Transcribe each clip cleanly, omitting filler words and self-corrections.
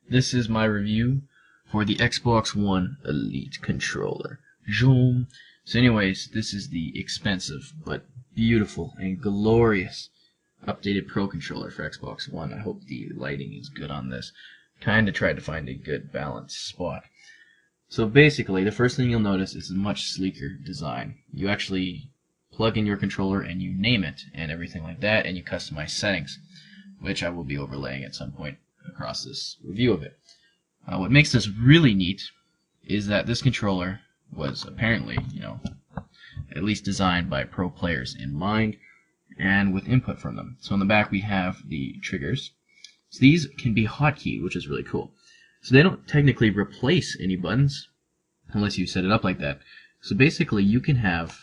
This is my review for the Xbox One Elite controller. Zoom. So anyways, this is the expensive but beautiful and glorious updated Pro controller for Xbox One. I hope the lighting is good on this. Kinda tried to find a good balanced spot. So basically, the first thing you'll notice is a much sleeker design. You actually plug in your controller and you name it and everything like that, and you customize settings, which I will be overlaying at some point across this review of it. What makes this really neat is that this controller was apparently, at least designed by pro players in mind and with input from them. So on the back we have the triggers. So these can be hotkeyed, which is really cool. So they don't technically replace any buttons unless you set it up like that. So basically you can have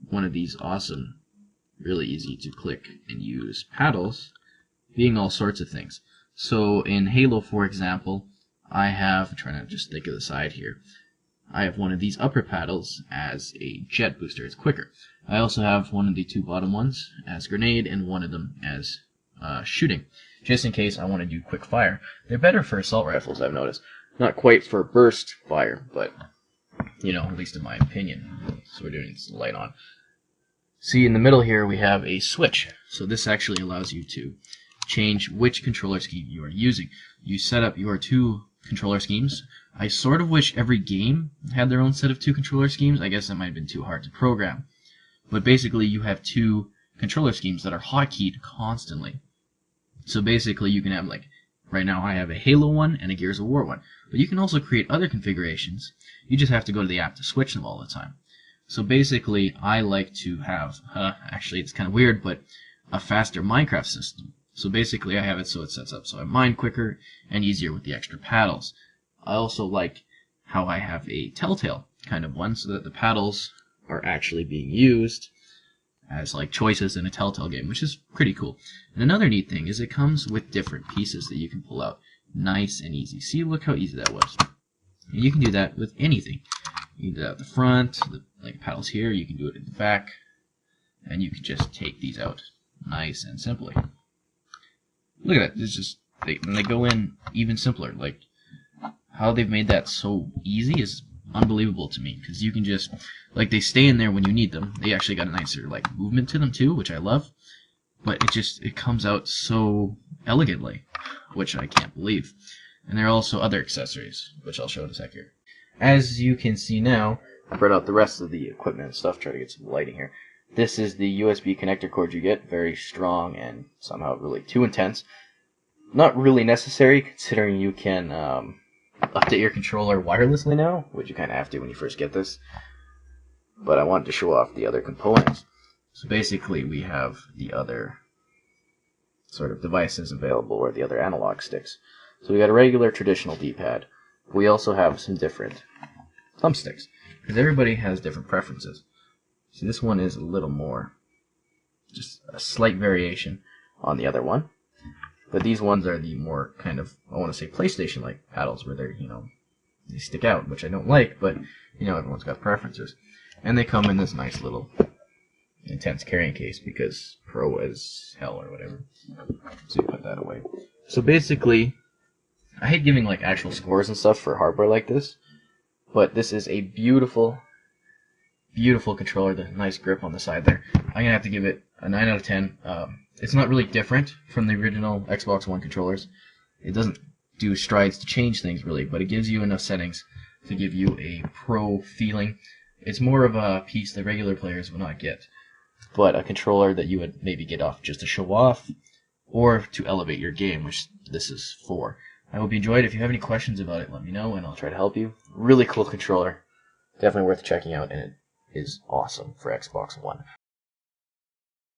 one of these awesome, really easy to click and use paddles being all sorts of things. So in Halo, for example, I have, I'm trying to just think of the side here, I have one of these upper paddles as a jet booster. It's quicker. I also have one of the two bottom ones as grenade and one of them as shooting, just in case I want to do quick fire. They're better for assault rifles, I've noticed. Not quite for burst fire, but, at least in my opinion. So we're doing this light on. See, in the middle here we have a switch. So this actually allows you to change which controller scheme you are using. You set up your two controller schemes. I sort of wish every game had their own set of two controller schemes. I guess that might have been too hard to program. But basically you have two controller schemes that are hotkeyed constantly. So basically you can have, like, right now I have a Halo one and a Gears of War one. But you can also create other configurations. You just have to go to the app to switch them all the time. So basically I like to have, actually it's kind of weird, but a faster Minecraft system. So basically I have it so it sets up so I mine quicker and easier with the extra paddles. I also like how I have a Telltale kind of one so that the paddles are actually being used as like choices in a Telltale game, which is pretty cool. And another neat thing is it comes with different pieces that you can pull out. Nice and easy. See, look how easy that was. And you can do that with anything. You can do that at the front, like paddles here, you can do it at the back, and you can just take these out nice and simply. Look at that, it's just, they go in even simpler. Like, how they've made that so easy is unbelievable to me, because you can just, like, they stay in there when you need them. They actually got a nicer, like, movement to them too, which I love, but it comes out so elegantly, which I can't believe. And there are also other accessories, which I'll show in a sec here. As you can see now, I brought out the rest of the equipment and stuff, try to get some lighting here. This is the USB connector cord you get, very strong and somehow really too intense. Not really necessary considering you can update your controller wirelessly now, which you kind of have to when you first get this. But I wanted to show off the other components. So basically we have the other sort of devices available, or the other analog sticks. So we got a regular traditional D-pad. We also have some different thumbsticks, because everybody has different preferences. See, this one is a little more, just a slight variation on the other one. But these ones are the more kind of, I want to say PlayStation-like paddles, where they're, they stick out, which I don't like, but, everyone's got preferences. And they come in this nice little intense carrying case, because pro as hell or whatever. So you put that away. So basically, I hate giving like actual scores and stuff for hardware like this, but this is a beautiful, beautiful controller. The nice grip on the side there. I'm gonna have to give it a 9 out of 10. It's not really different from the original Xbox One controllers. It doesn't do strides to change things really, but it gives you enough settings to give you a pro feeling. It's more of a piece that regular players will not get, but a controller that you would maybe get off just to show off or to elevate your game, which this is for. I hope you enjoyed. If you have any questions about it, let me know and I'll try to help you. Really cool controller. Definitely worth checking out, and it is awesome for Xbox One.